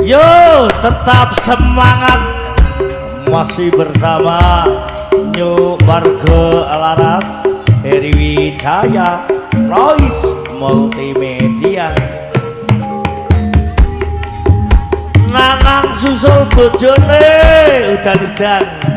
Yo, tetap semangat. Masih bersama New Margo Laras, Heri Wijaya, Royce Multimedia. Nanang susul bojone udan-udan.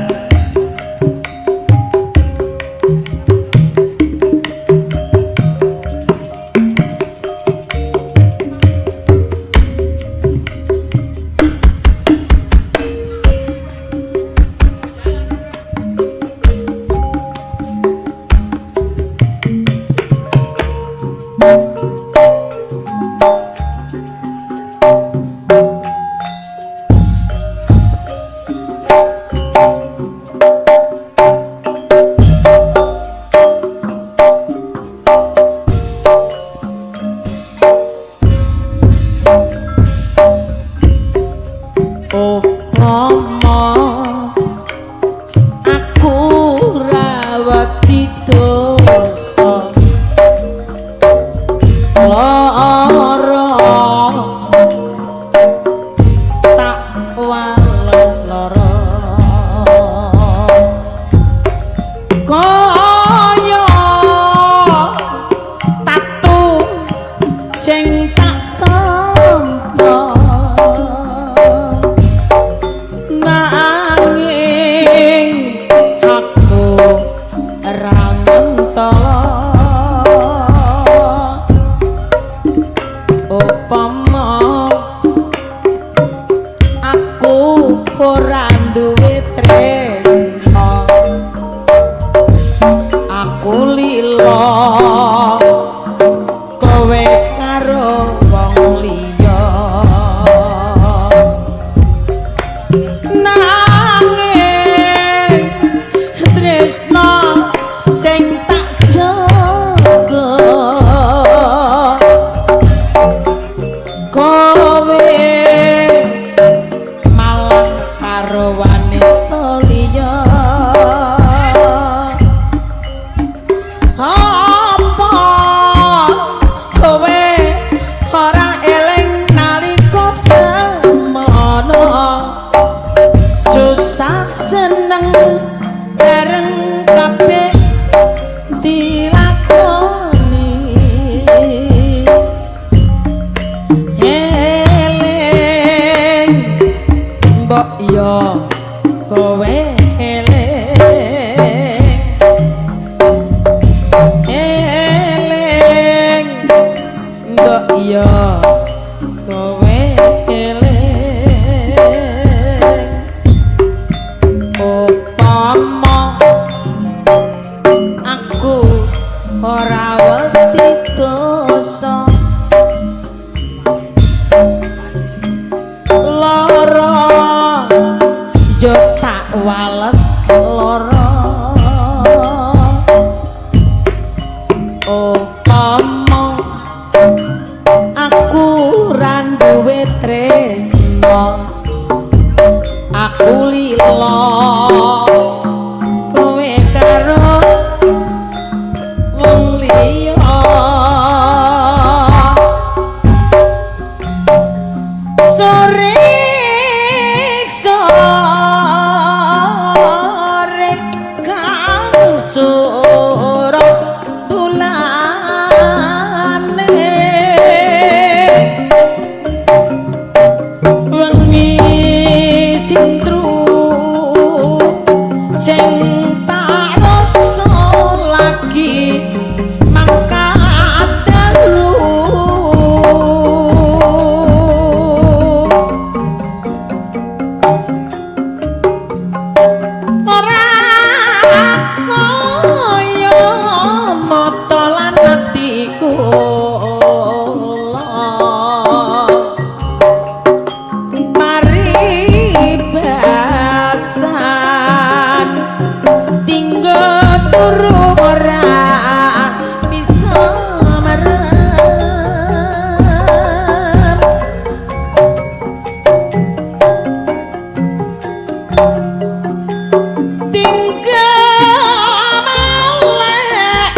Tinggal malek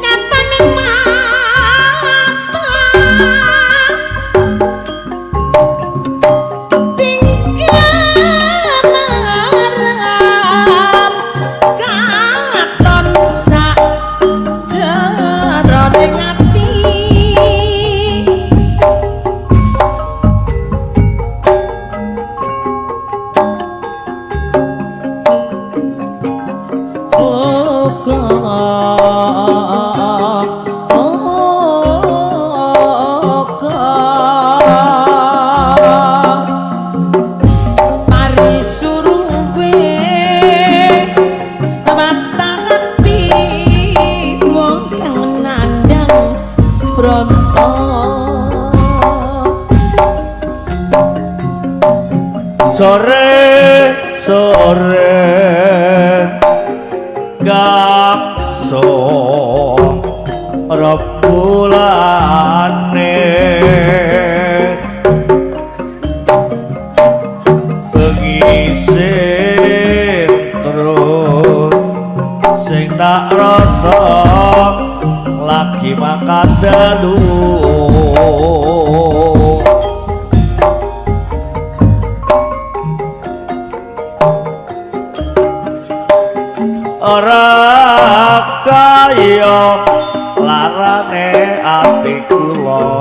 katane mah Subrata sore gakso repulane pengisin terus sing tak rasa lagi makan dalu ora kaya larane ati kula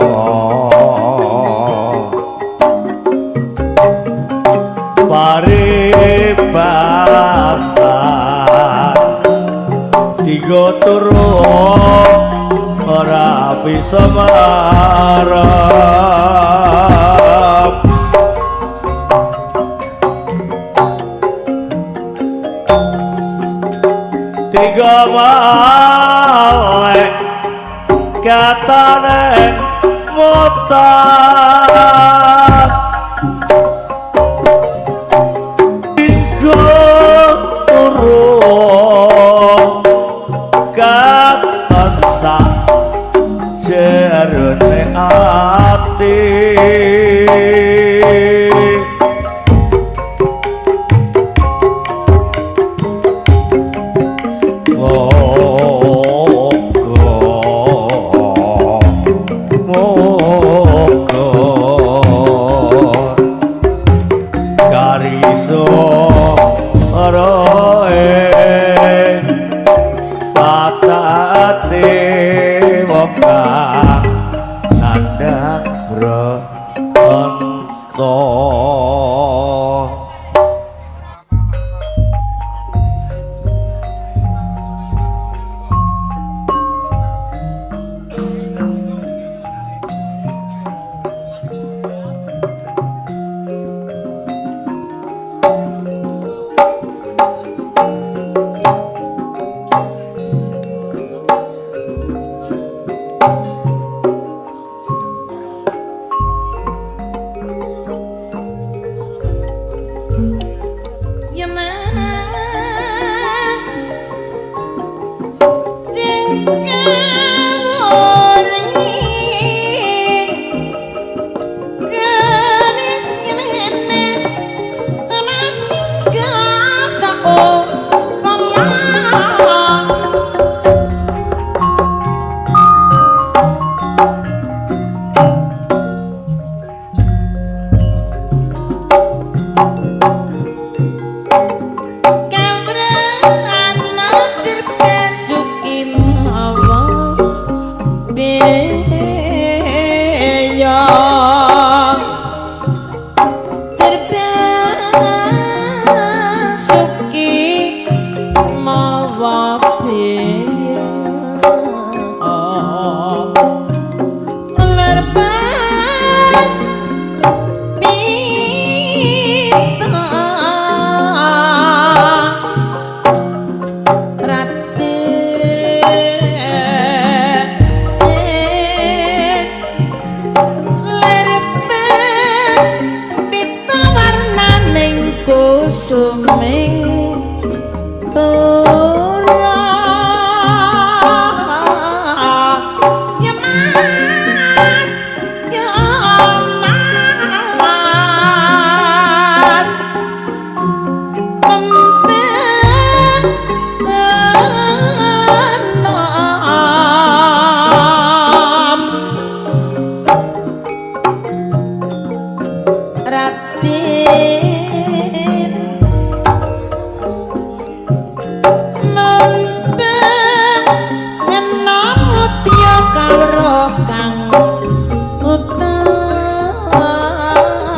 paribasan tiga turu ora bisa marah tiga malek katane mutar tiga urung katon sak jerone ati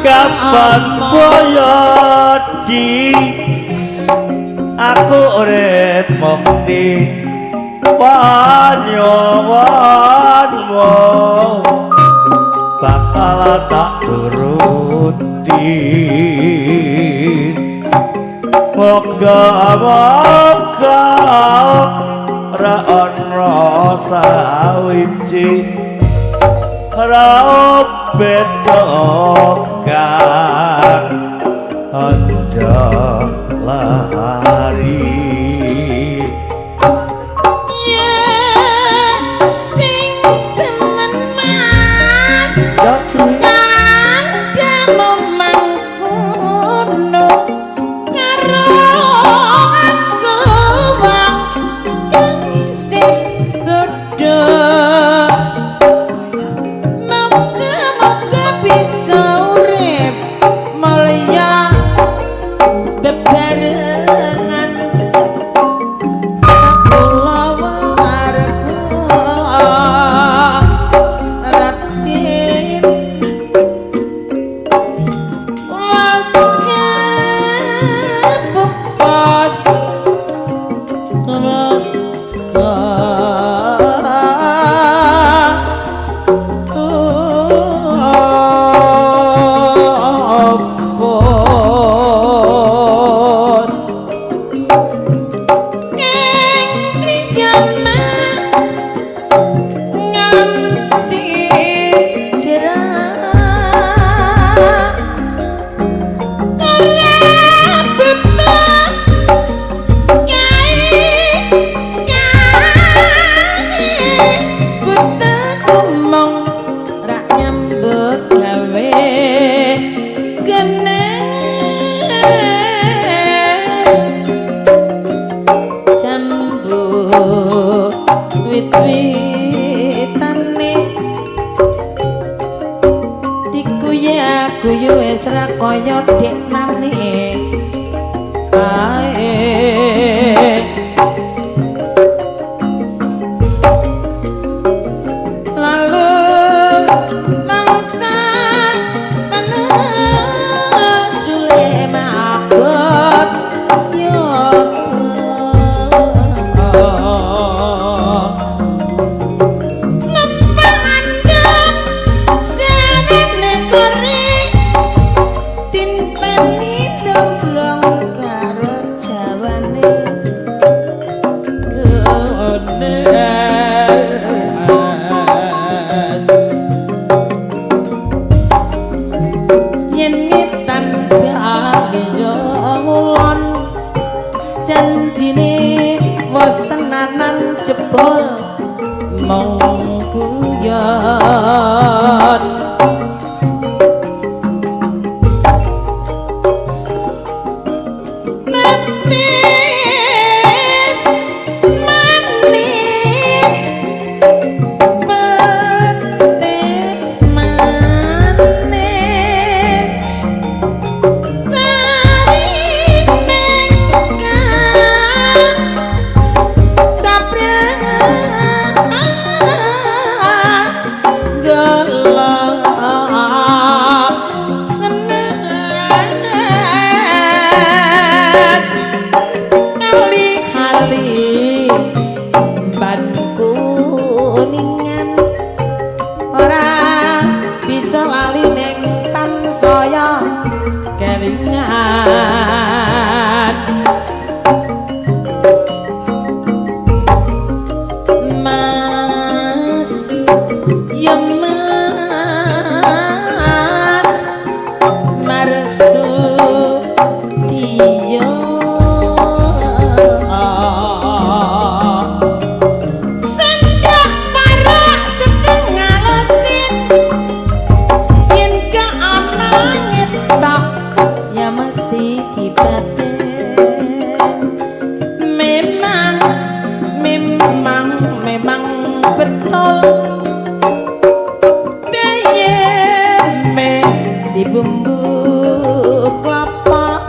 kapan boyodi aku urip mukti panyowanmu bakal tak turuti moga-moga ra ono sawiji raup bedokan ada lari guyu wis ra kaya dek maneh kae lalu mangsa penusule makut yo jebol mong guyon manis manis petis manis sari memang betul biaya di bumbu kelapa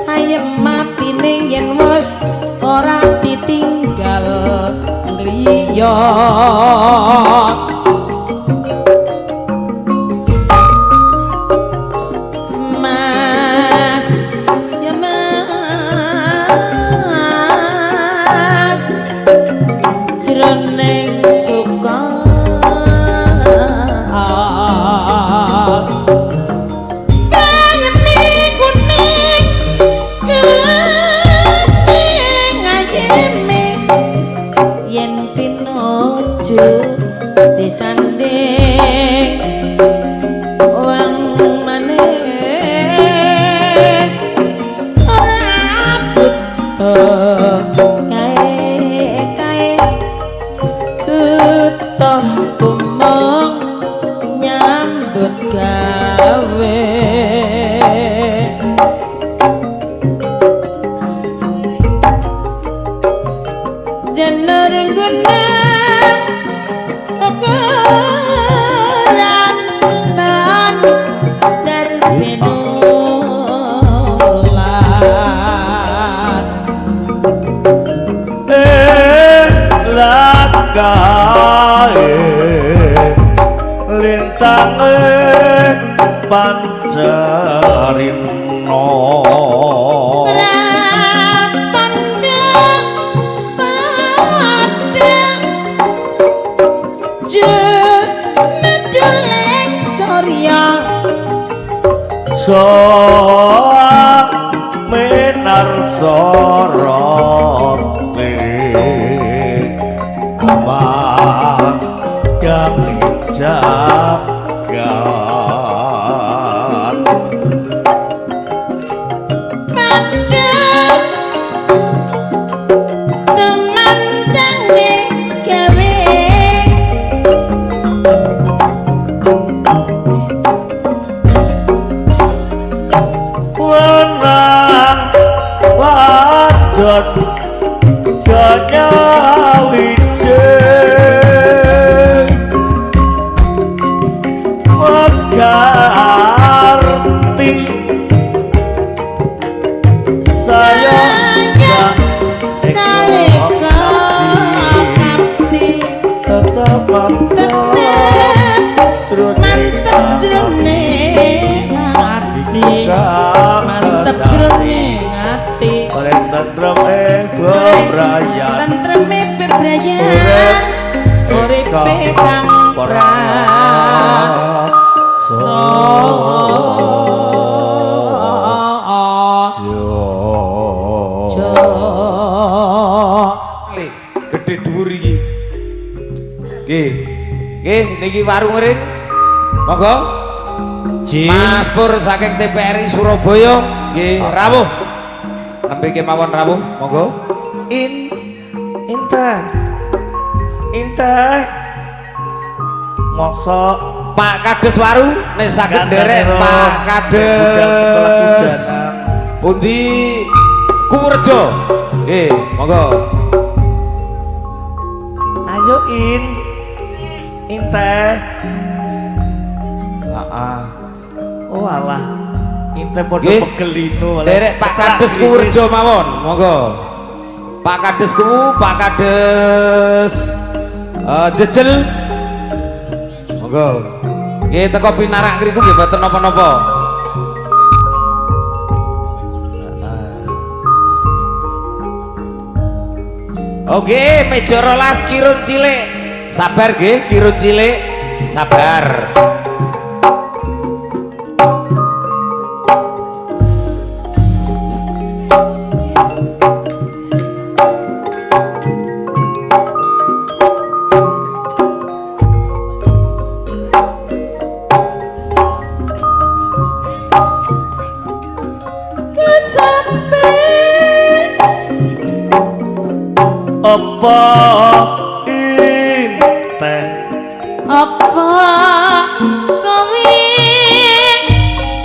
ayam mati ning yen wis ora ditinggal ngliya mas ya mas jroning suka bayemi kuning kuning ayeme yen pinuju disanding wang manis ora butuh kae butuh kumong nyambut gawe jenur gunung ukuran ban darbinulat lakae lintang pancarino soang minar sorote abang kami jagat teman tangi gawe wadon kaya wijeng megarti saya kabdi tetap mantap jroning ati mantep jroning ati tentrem bebrayan tentreme bebrayan uripe kang gede dhuwur iki. Nggih. Nggih niki warung ring. Monggo. Mas Pur saking TPRI Surabaya nggih rawuh. Nembe kemawon rawuh, monggo. Inteh mosok Pak Kades Waru nek saged nderek Pak Kades. Pundi Kurejo. Nggih, monggo. ayo inteh oh alah inteh podo pegelino derek Pak Kades Kurejo mawon monggo Pak Kadesku Pak Kades jejel monggo nggih teko pinarak ngriku nggih mboten napa-napa oke meja 12 kirun cilik sabar nggih kirun cilik sabar apa inteh apa kowe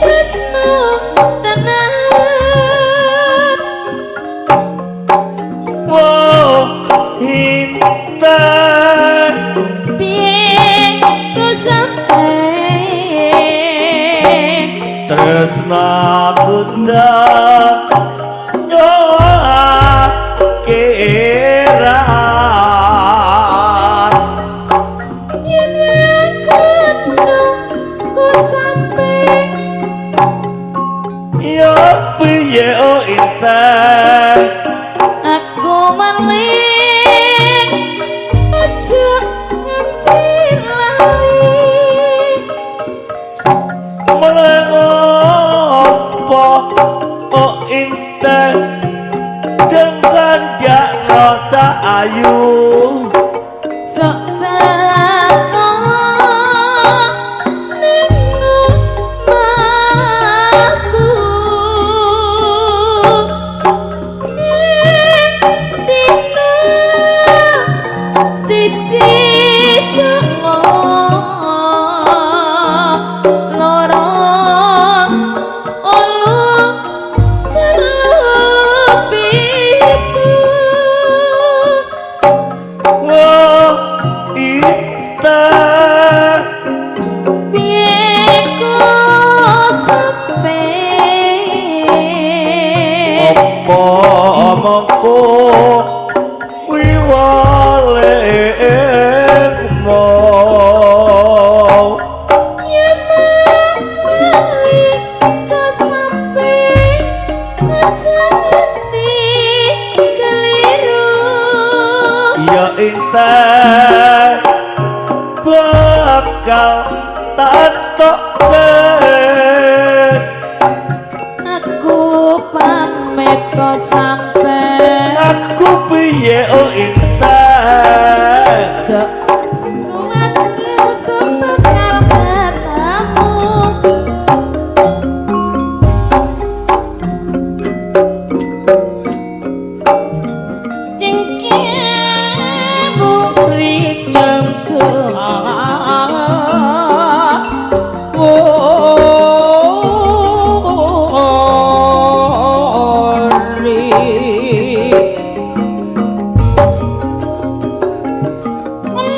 tresno tenan wow inteh piye ku sampe tresna kuda nyoa kerat yen aku ku sampe ya piye oh inteh aku maling aja nganti lali mulai apa oh inteh dengan dia rasa ayu sok tak yen mangkali kasampe aja ngerti keliru ya inten bakal tak tokken aku pamit kok sampe aku piye oh inten jok kuwatir sebekal katamu cengkemu rijengku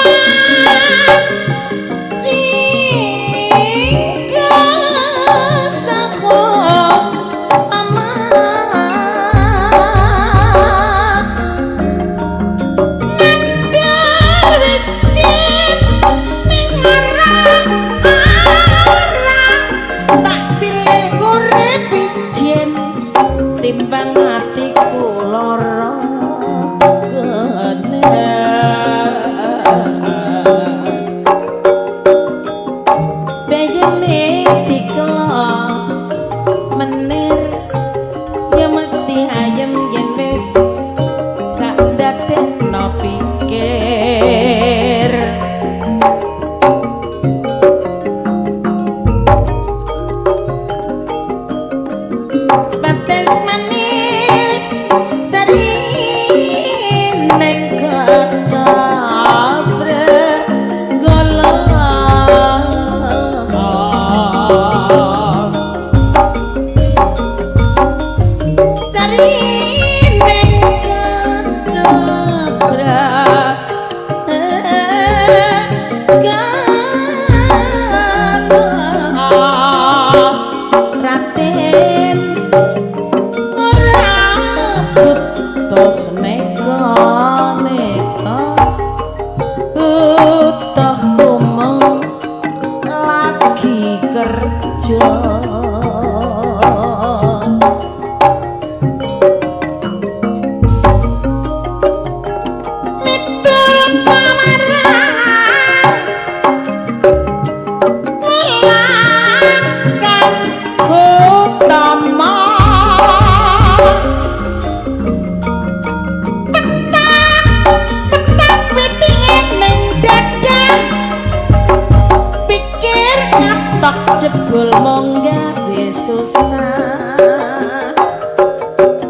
Mas jinggas aku amat nandar jin ning arang-arang tak pilih urip ijen timbang atiku lara genes bejeme dikelok menir ya mesti ayem yen wis gak dadekno pikir bates manis sari neng kaca golong sari neng kaca golong raten ora butuh neko-neko butuh kumeng lagi kerja miturut pamarang melangkan utama petak witike ning dadah pikir ngatok jebul mung gawe susah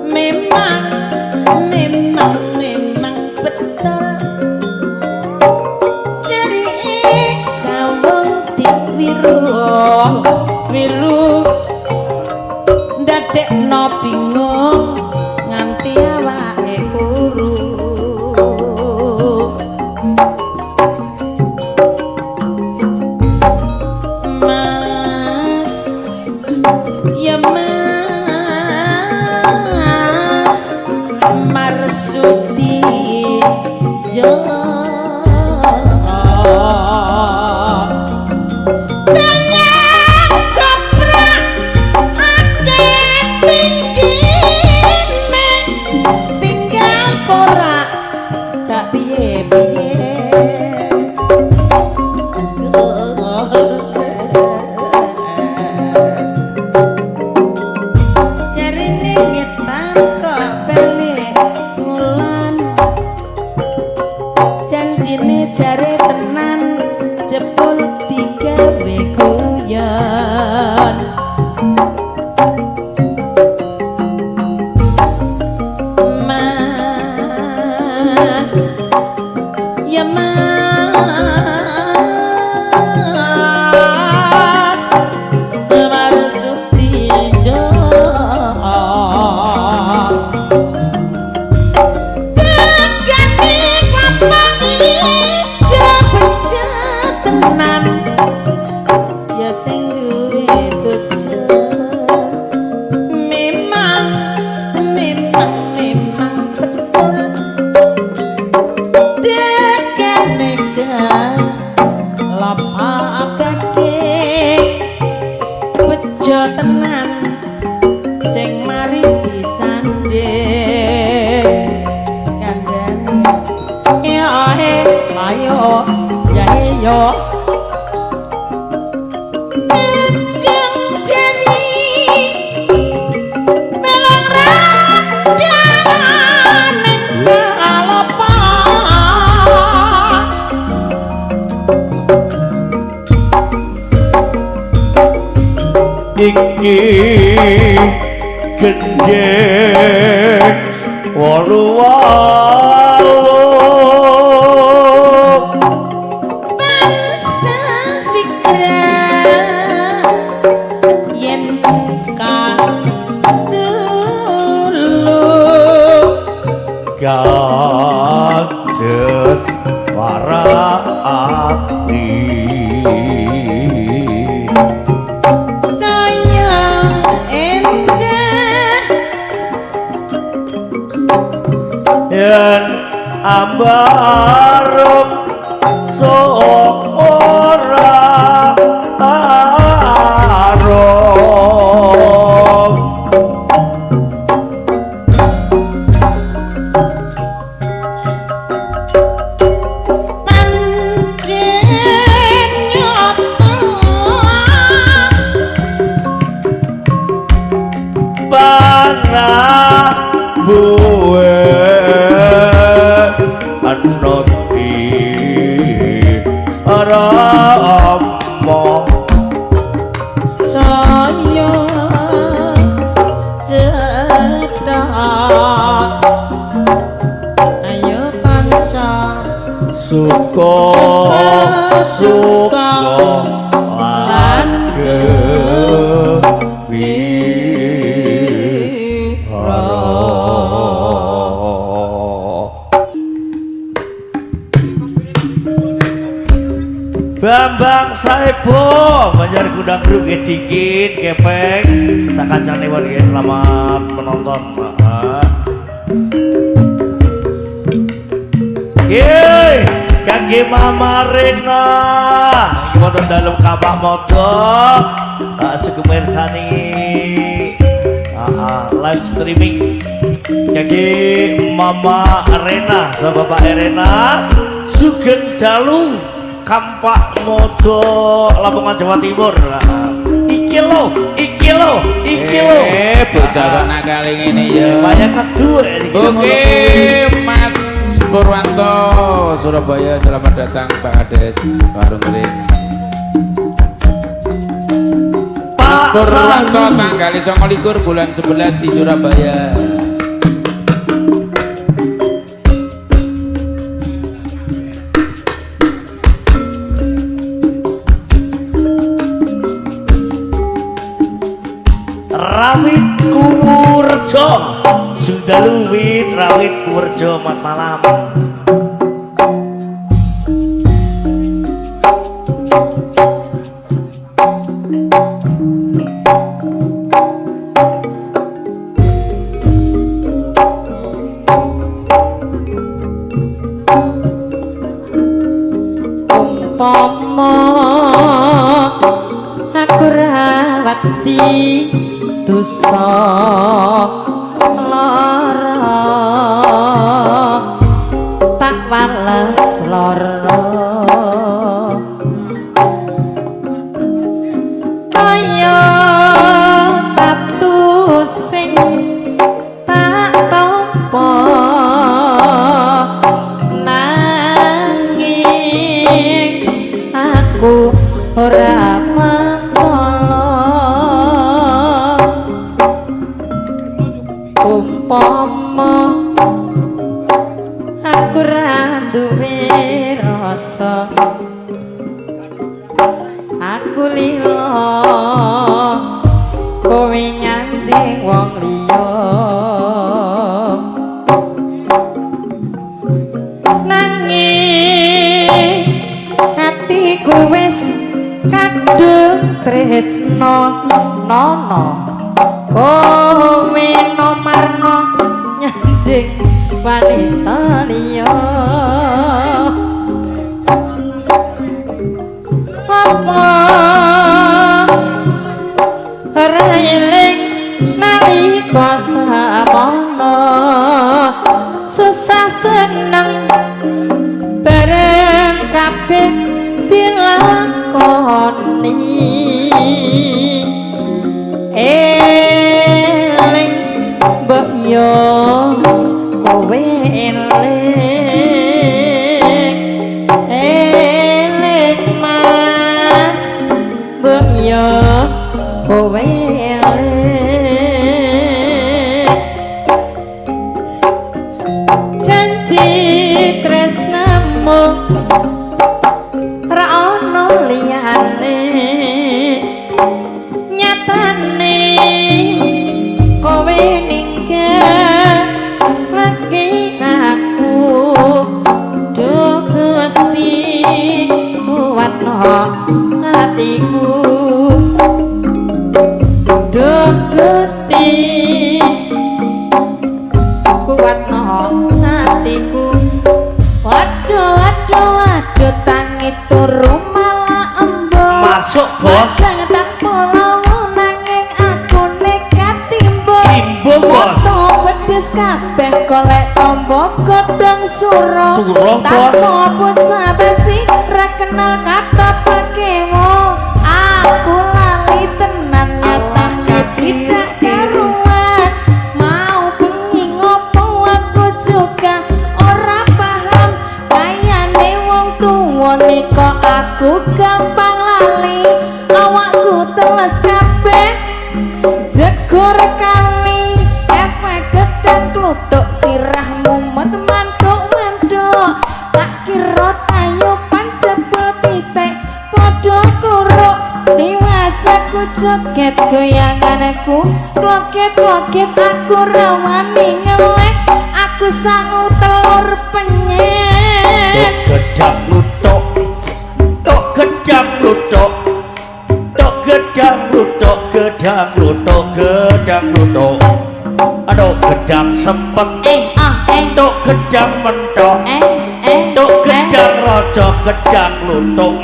memang betul jadi kawung wiru ndadekno bingung nganti awake kuru Mas ya Mas Marsudi yo Dayang koprak ake tinggi apa gede bejo tenan sing mari disanding kandhane ya ayo yo iki gendeng walu-walu bangsa sigra yen dulu kados para ati yen ambarum sok ora arum pancen nyoto panah buwe anoti aramo saya cedak ayo kanca suka suka lan Bambang Saipo Banjar Gudang Grup dikit kepeng sakancane warga selamat menonton. Yeay kangge Mama Rena iki wonten dalem Kapak Modo suku mirsani live streaming kangge Mama Rena sama Bapak Rena sugeng dalu Kampak Modo Lamongan Jawa Timur. Iki lo bocah kok nakal ngene ya banyak kedua. oke Mas Purwanto Surabaya selamat datang Pak Kades Warung Ring Mas Purwanto tanggal 29 bulan 11 di Surabaya. Rawit Kuwurjo Sundalu Wit Rawit Kuwurjo mat malam. umpama aku rawati dosa lara tak wales lara kaya tatu sing tak tampa nanging aku ora umpama aku ra duwe rasa aku lila kowe nyanding wong liya nanging hatiku wis kadung tresno nono kowe nomarno nyanding wanita liya apa railing nalika samono susah seneng bareng kabeh dilakoni eling mbok yo kowe eling mas mbok yo kowe janji tresnamu ra ono liyane nyatane kowe ninggal lagi aku duh Gusti kuatno hatiku duh Gusti kuatno hatiku waduh tangi turu malah embok masuk bos tak pola nanging aku nekat timbo bos pedes kabeh golek tombo godhong suro bos apa sabasi ra kenal kata pakewo aku lali tenan nyatane tidak karuan mau bengi ngopo aku juga ora paham kayane wong tuwa nika aku gampang lali awakku teles kabeh jegur kali efek gedang kluthuk sirahmu mantuk-mantuk tak kira tayo panjebul pitik padha kuruk diwasaku joget goyanganku kloket-kloket aku rawani ngelek aku sangu telur penyen gedang lutok tok gedang lutok tok gedang lutok gedang lutok gedang lutok aduh gedang sempet tok gedang mentok tok gedang rojo gedang lutok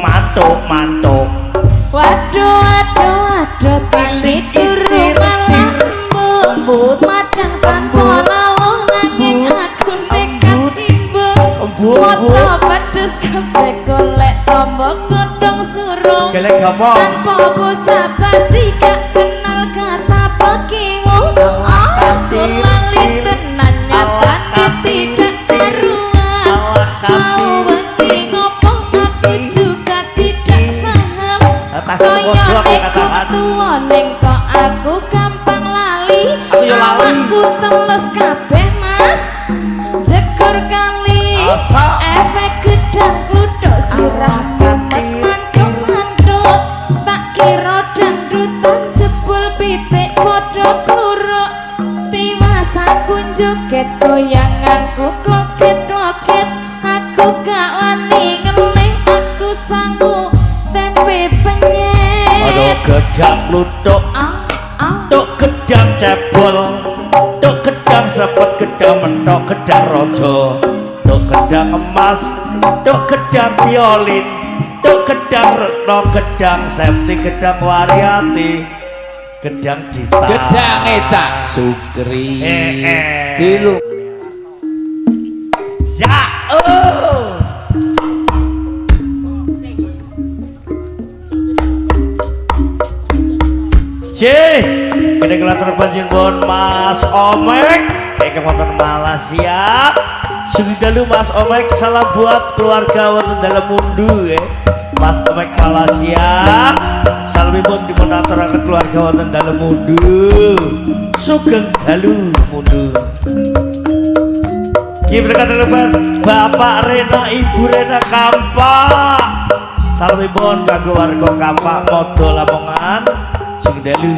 mantuk waduh tali turu malah embut madang tanpa lawang nanging aku nekat timbul moto pedes kabeh golek tombo godhong suruh gelek apa tanpa busa basi gak kenal kata pekiwo aku lali tenan nyatane tidak karuan mau bengi ngopong aku juga tidak paham kaya neko tuwa ning kok aku gampang lali aku teles kabeh mas jegur kali efek gedang kluthuk sirah mantuk-mantuk tak kira dangdutan jebul pitik padha kluruk tiwas aku joget goyanganku kloket-kloket aku gak wani ngelih aku sanggup tempe penyen aduh gedang lutok tok gedang cebol tok gedang sepet gedang mentok gedang rojo tok gedang emas tok gedang violin tok gedang retno gedang septi gedang wariati gedang dita gedange Cak Sukri dilu ya kene kelatar panjenengan Mas Omek ingkang wonten Malaysia. Sugeng dalu Mas Omek, salam buat keluarga wonten dalem mundu ya. Mas Omek Malaysia. Salamipun dipun aturaken keluarga wonten dalem mundu. Sugeng dalu mundu. Ki berkat lebar Bapak Rena, Ibu Rena Kampak. Salamipun kanggo warga Kampak Modo Lamongan. Sugeng dalu.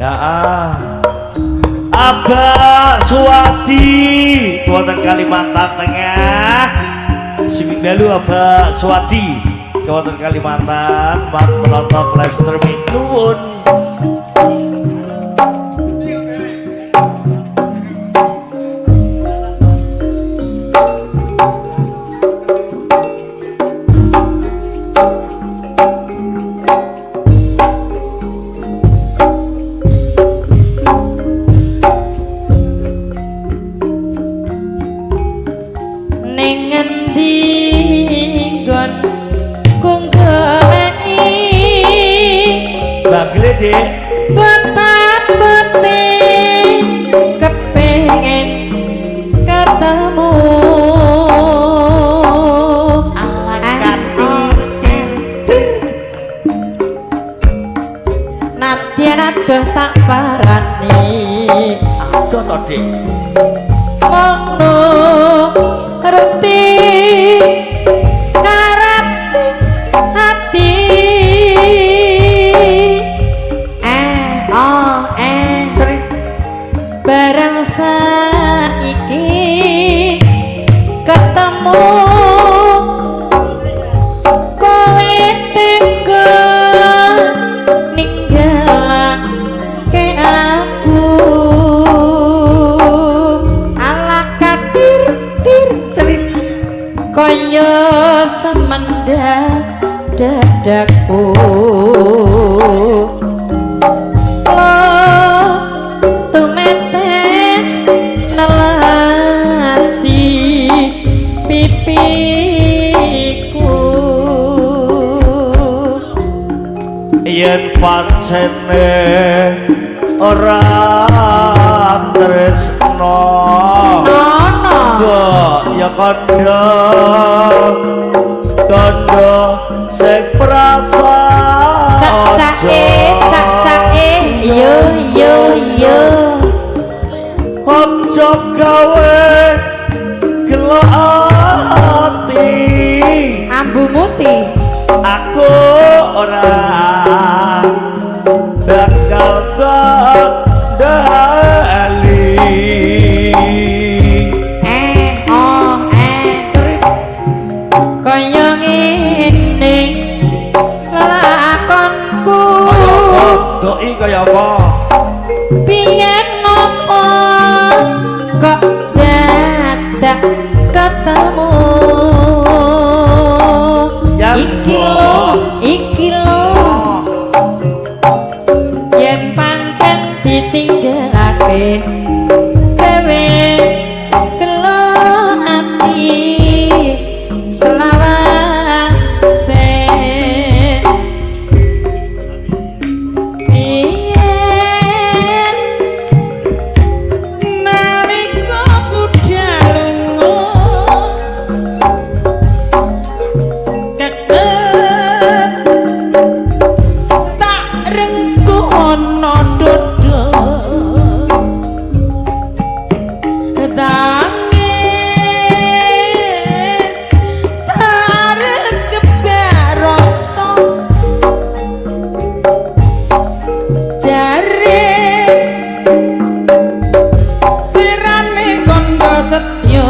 Ya Abah Suwadi wonten Kalimantan Tengah. Sugeng dalu Abah Suwadi wonten Kalimantan menonton live streaming nuwun. Dik. betapa kepengen ketemu Nadyan aduh tak parani Aduh to Dik. mongno reti karep hati Cerit bareng saiki ketemu kowe tega ninggalake aku ala kadir cerit kaya semendang dadaku tumetes nelasi pipiku yen pancene ora tresno ya kandha sing prasa cak-cake yo aja gawe gelo ati ambu muti aku ora bakal kendali kaya ngene lakonku doi kaya apa biyen ngopo kok dadak ketemu Ya iki lo yen pancen ditinggalake gawe gelo ati selawase yen nalika budal tak rengku ana dodo tangis tarik kebaroso jare pirane kondo setya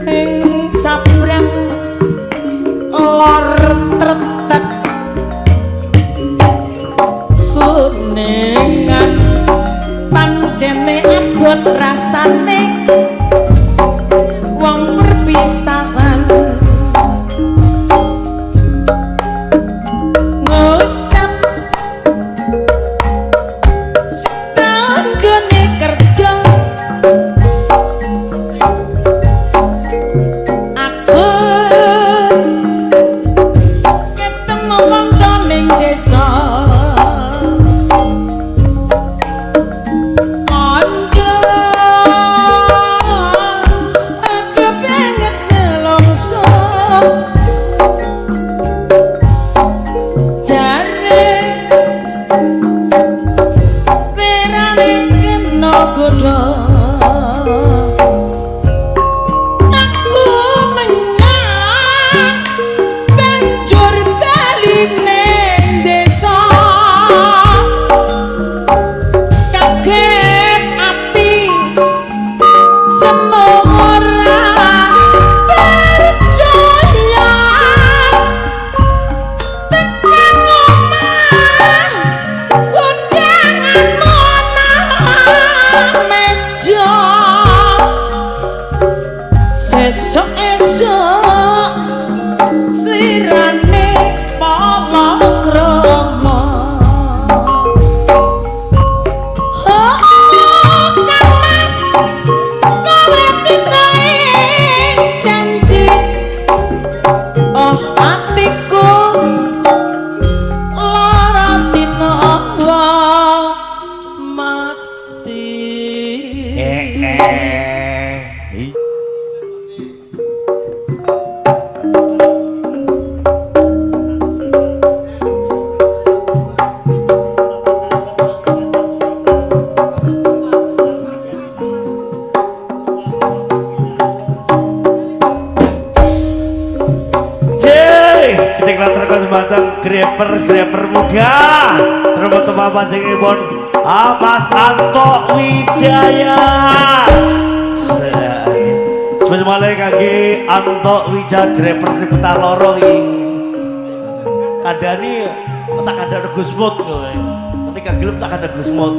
ing sabrang lor tretek kuningan pancene abot rasane wong perpisahan ngucap setahun gone kerja aku ketemu kanca ning desa Anda aja pengen nelongso jare verane kena godho aku menyang banjur bali ning desa kaget ati semora percaya tekan omah undangan mona meja sesuk-esuk slirane palakrama Kang Mas kowe citra Greper muda terus teman panjenengan Mas Anto Wijaya sebenarnya kaki Anto Wijaya greper si peta loro ini kadani tak ada Gusmut nanti kagelap tak ada Gusmut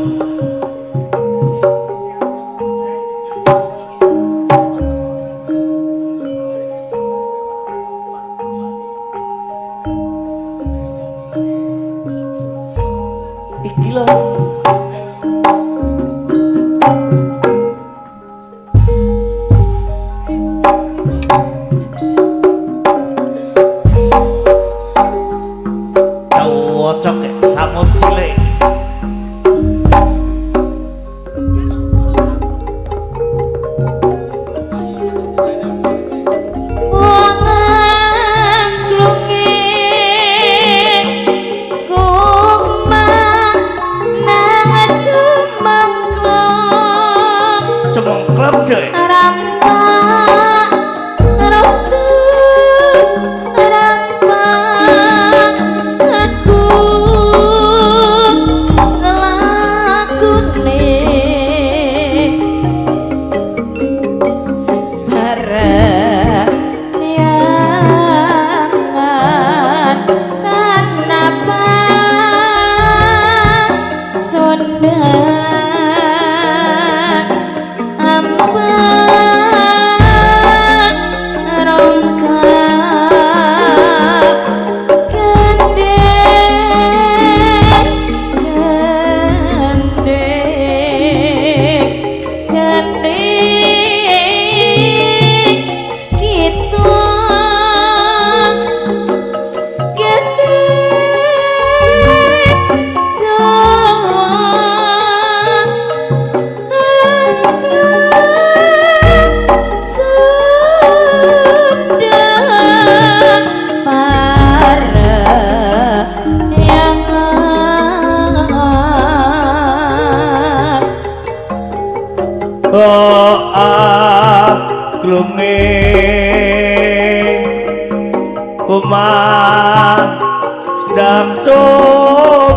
kumandang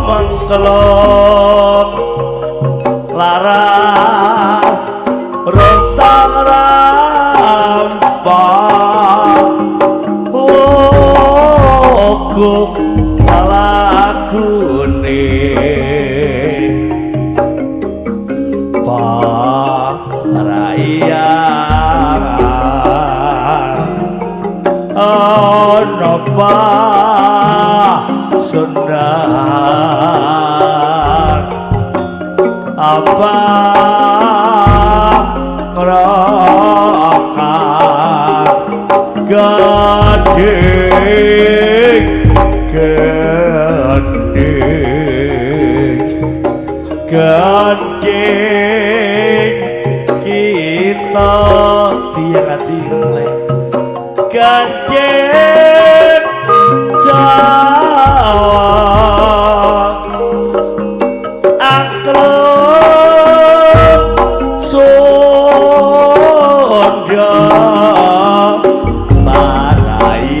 mengkelok laras rontang rampang loku lalakune paraya napa sundan apa ngeraka gading kita biar hati ngelek gading Jawa angklung Sunda marai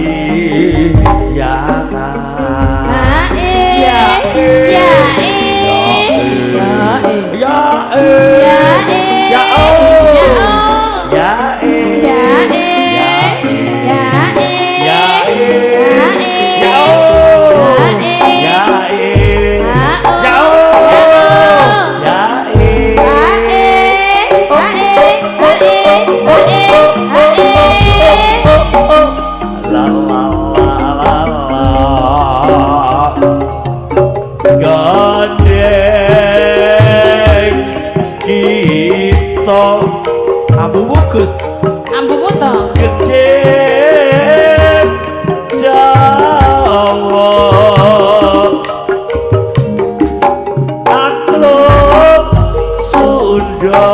ambumu to gede Jawa angklung Sunda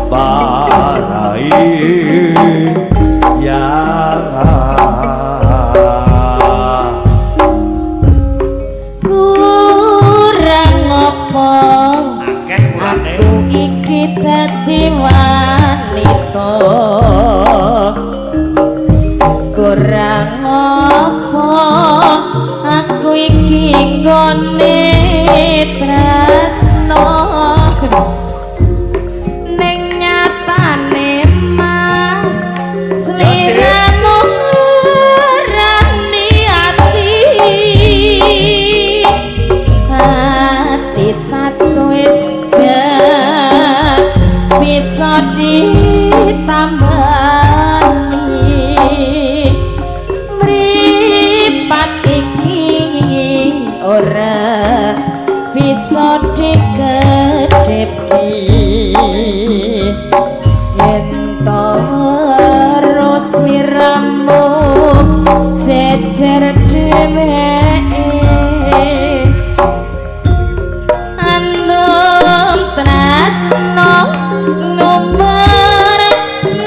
para wanita kurang apa aku iki nggone tresno ning nyatane mas sliramu ngerani ati takku wis gak bisa ditambani mripat iki ora bisa dikedhepki yen terus sliramu jejer dheweke andum tresno ngumbar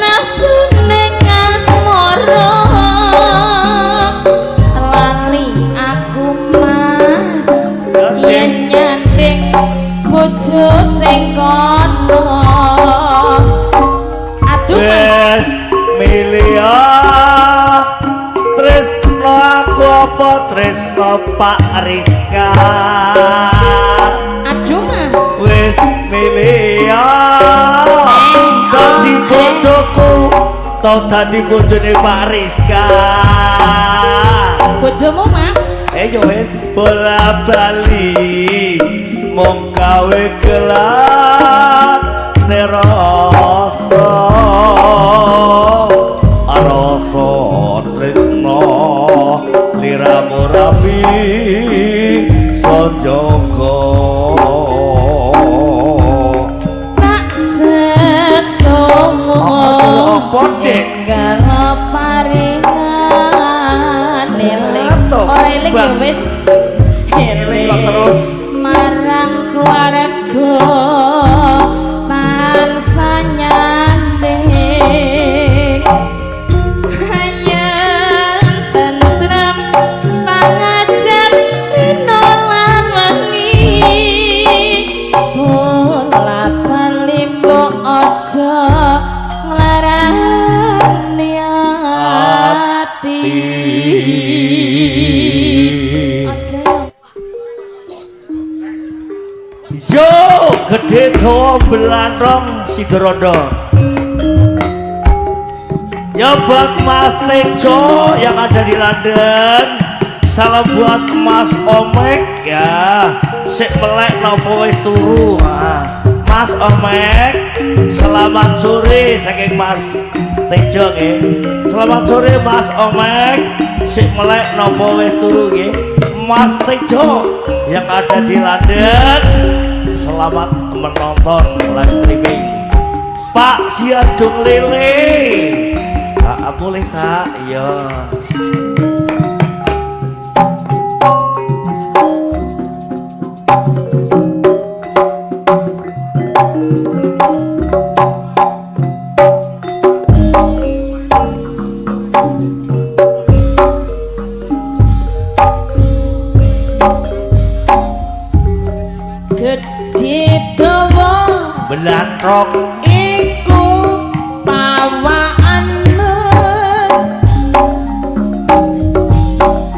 nafsu ning asmara lali aku mas yen nyanding bojo sing kono aduh mas Milia tresno aku apa tresno Pak Rizka aduh mas wis Milia dadi bojoku tau dadi bojone Pak Rizka bojomu mas yo wis bola bali mung gawe gelap nerasa arasa tresno liramu rapi sanjaka tak sesomo apa dek enggal paringan eling Ato, ora eling ya Bang. wis Eling terus marang keluarga tansah nyanding hayang tentrem pangajab dina lan wengi bola bali mbok aja nglarani ati aja yo gede dawa belandong Sidorondo ya buat Mas Tejo yang ada di London salam buat Mas Omek ya sik melek nopo wis turu Mas Omek selamat sore saking Mas Tejo nggih selamat sore Mas Omek sik melek nopo wis turu nggih Mas Tejo yang ada di London selamat menonton live streaming Pak Siadung Lele boleh Kak iya gede dawa belandong iku pawaanmu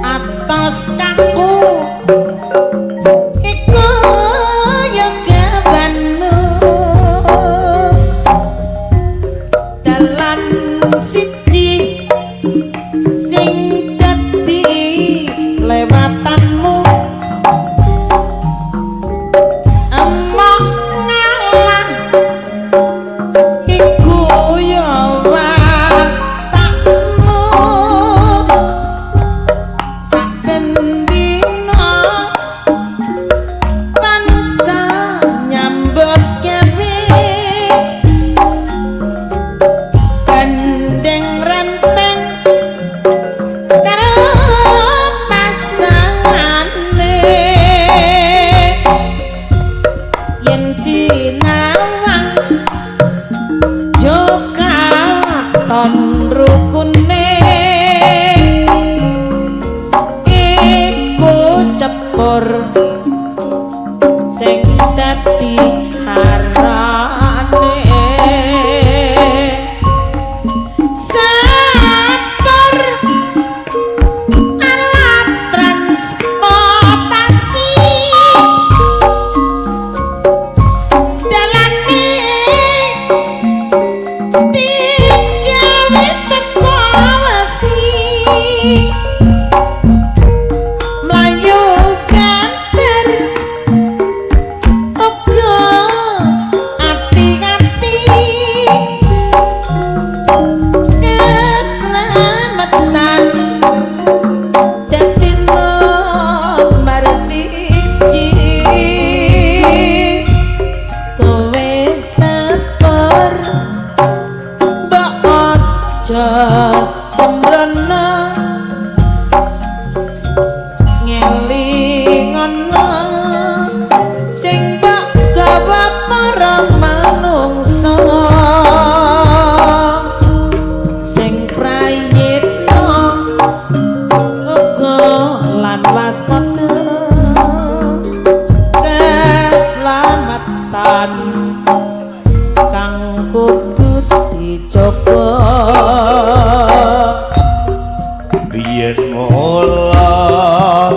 atos kaku iku yogawanmu dalan siji sing dadi lewatanmu emoh ngalah iku yo watakmu saben dina tansah nyambut gawe gandeng renteng karo pasangane yen sinawang joka ton rukune iku sepur sing dadi harane sembrana ngelingana sing tak gawa marang manungsa sing prayitna uga lan waspada keselamatan kang kudu dicoba biyen mula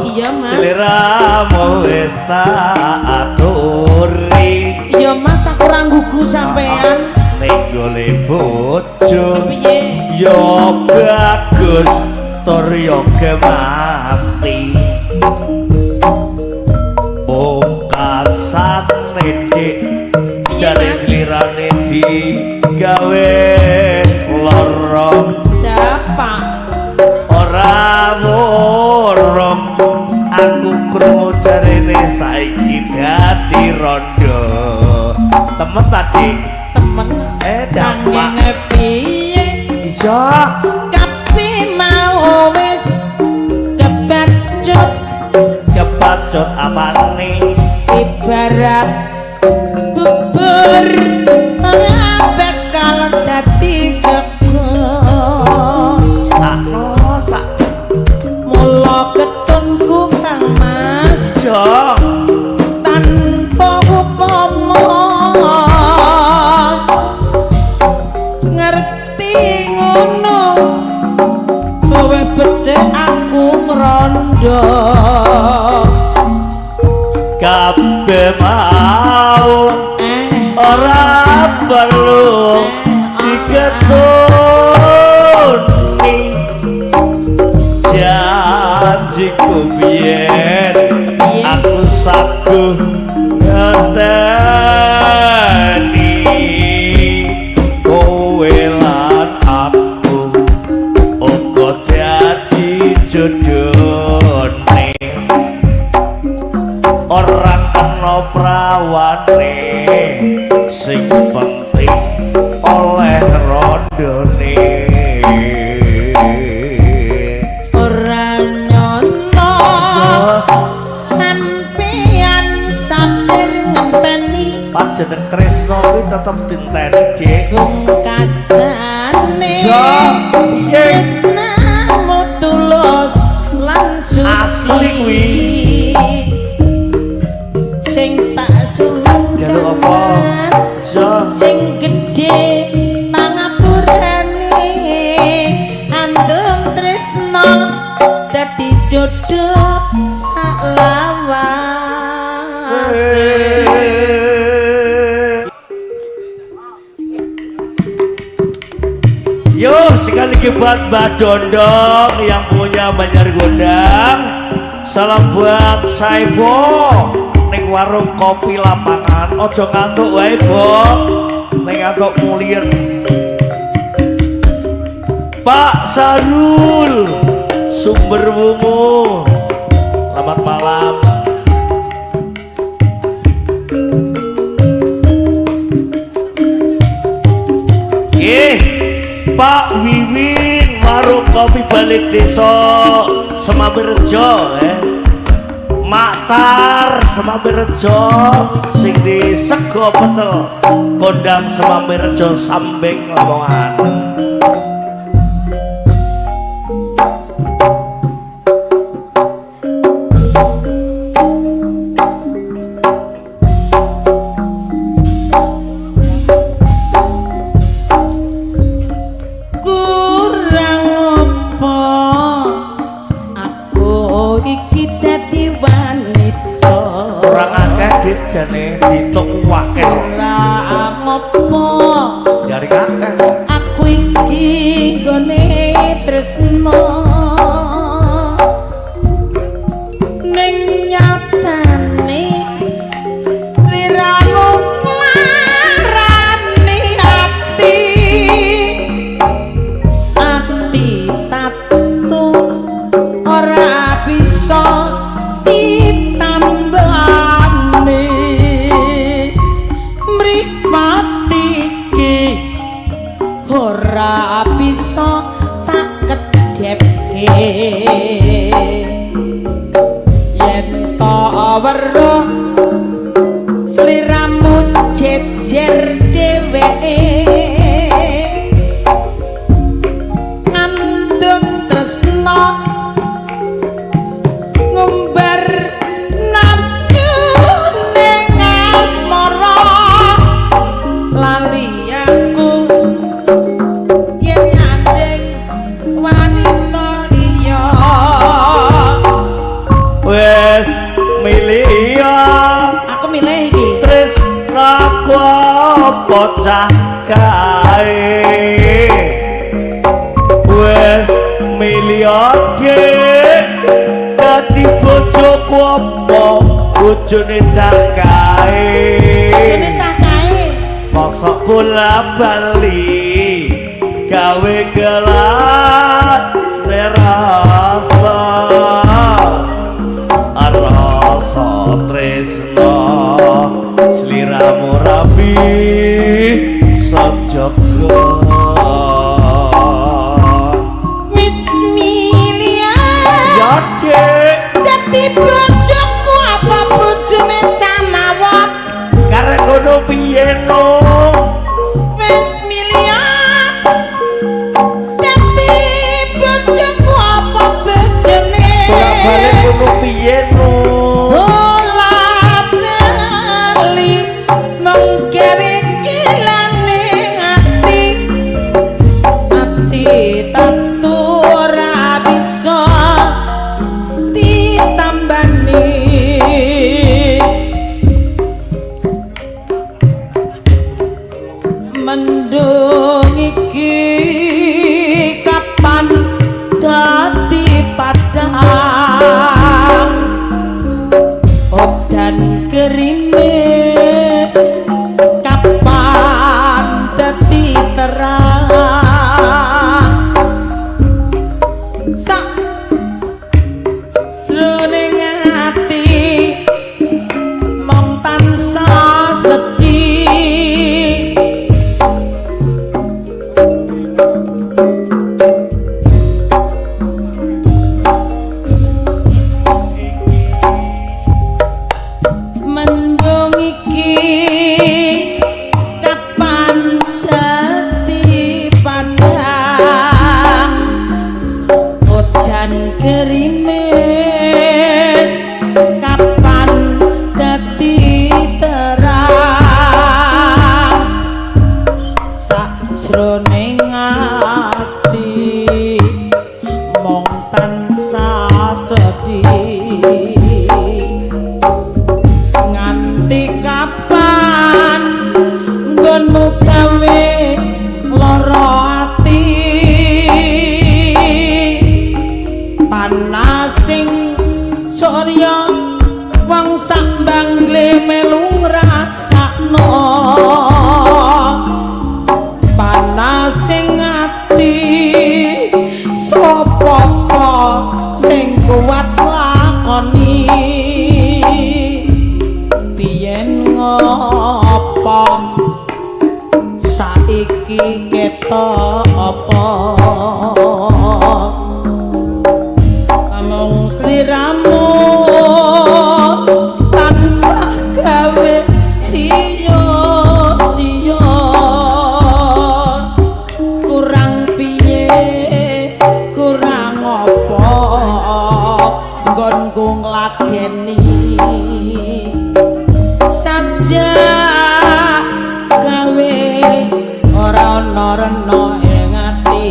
iya mas seliramu wis tak aturi iya mas aku ora nggugu sampean ning gole bojo piye ya bagus tur ya mati bokasane dik jare slirane digawe lorong siapa ora lorong aku krungu jarene saiki dadi rondo temen tadi temen dampak kangene piye iya tapi mau wis kebacut kebacut apane ibarat bubur ora bakal dadi sego sak mula ketunku kang mas yo tanpa upama ngerti ngono kowe becik aku ngrondo kabeh mau ora perlu diketuni janjiku biyen aku saguh ngerteni kowe lan aku uga dadi jodone ora kena prawane sing penting oleh rondone ora nyono sampeyan sampir ngenteni panjeneng tresno kuwi tetep dinteni dik pungkasane yo piye tresnamu tulus lan asli kuwi sing tak jaluk apa yo sing gedhe pangapurane andum tresno dadi jodoh saklawas yo sekali lagi buat Mbak Dondong yang punya Banjar Gondang salam buat Saibo ning warung kopi lapangan ojo ngantuk wae Bo ning ngantuk mulir Pak Sarul sumber wungu selamat malam Pak Wiwin warung kopi balik desa Semamberjo Maktar Semamberjo sing di Sego Petel Kondang Semamberjo Sambeng Lamongan jane ditung wakil ora ngopo dari kakek aku iki gone tresno ning nyatane sliramu marani ati tatu ora bisa ora bisa yen to weruh sliramu jejer dheweke ngandung tresna ngumbar nafsu ning asmara lali aku yen nyanding wanita liya wes milih aku milih iki tresnaku bocah kae wes milih dadi bojoku apa bojone cakae jane cakae mosok bola bali gawe gelar rasa rasa tresno sliramu rapi sanjaka wis milih ya dek dadi bojoku apa bojone camawat karek kono piye no wis milih dadi bojoku apa bojone bolak-balik kono piye no bola-bali menggawe kilane ati tatu ora bisa ditambani mendung iki kapan dadi padang udan gerimis kapan dadi terang sak jroning ati mong tansah sedih mendung iki kapan dadi padang udan gerimis kapan dadi terang sajroning ati mong tansah sedih nganti kapan nggonmu gawe lara ati panasing surya wong sak bangle melu ngrasakno panasing ati sapa sing kuat lakoni biyen ngopo saiki ketok apa amung sliramu tansah gawe sia-sia kurang piye kurang apa nggonku ngladeni saja gawe ora ana rena ing ati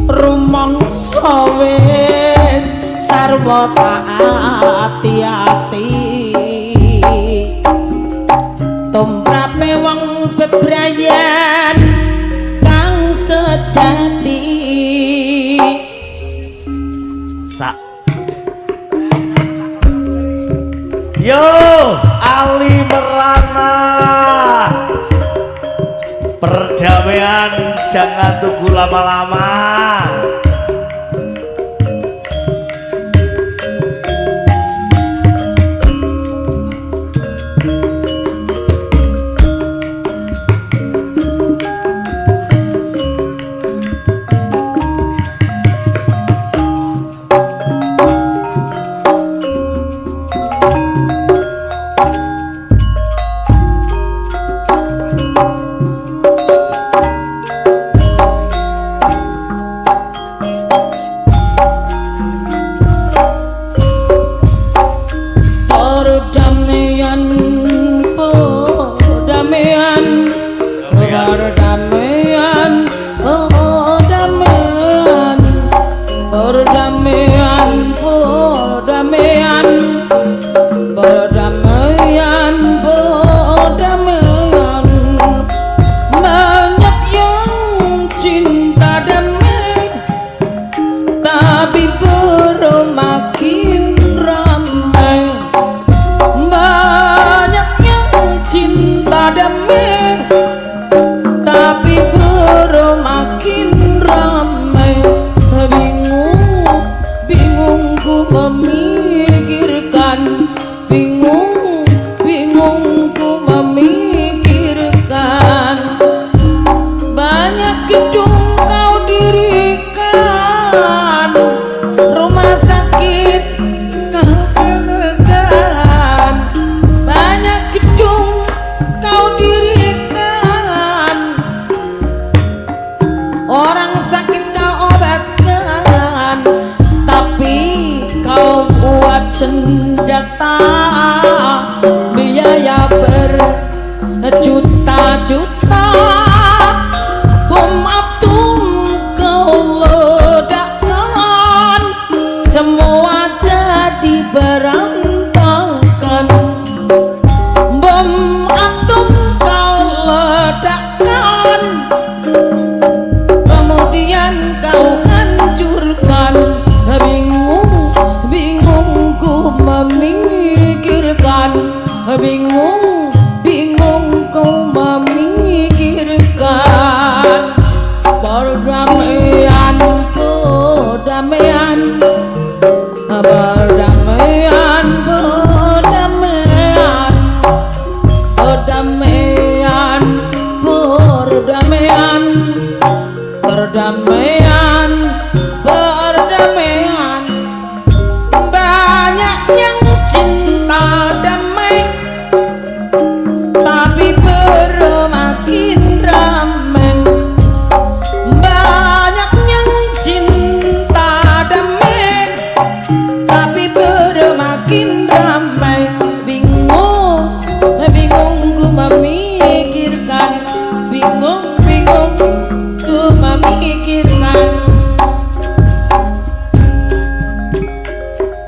rumangsa wis sarwa ati-ati tumrape wong bebrayan kang sejati sak yo Ali Merana perdamaian jangan tunggu lama-lama berjuta-juta bom atom kau ledakkan, semua jadi berantakan. Bom atom kau ledakkan, kemudian kau hancurkan. Bingung, bingung ku memikirkan, bingung, bingung ku memikirkan. Perdamaian, perdamaian, perdamaian, perdamaian, perdamaian, perdamaian, perdamaian, perdamaian. Banyak yang cinta damai, tapi bermakin ramai. Banyak yang cinta damai, tapi bermakin ramai. Bingung, bingung ku memikirkan, bingung, bingung ku memikirkan.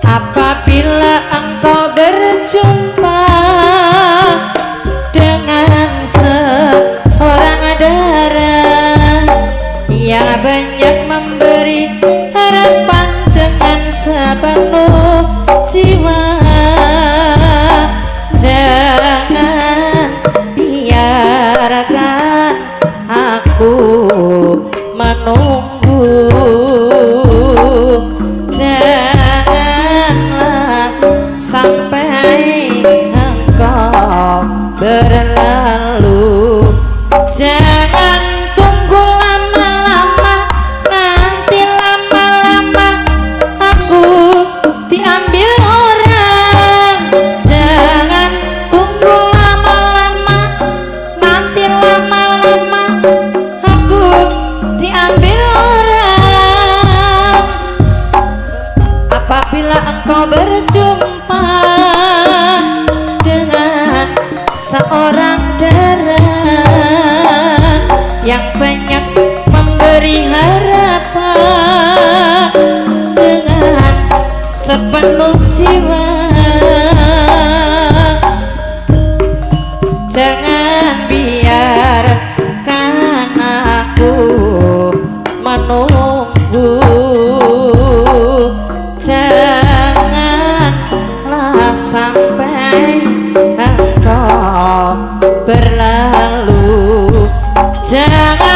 Apabila engkau berjumpa dengan seorang darah yang banyak memberi harapan dengan sepenuh jiwa, jangan biarkan aku menunggu. Janganlah sampai engkau berlalu. Jangan tunggu lama-lama, nanti lama-lama aku diambil orang. Jangan tunggu lama-lama, nanti lama-lama aku diambil orang. Apabila engkau berjumpa dengan seorang darah yang banyak memberi harapan dengan sepenuh jiwa, jangan biarkan aku menunggu. Janganlah sampai engkau berlalu. Jangan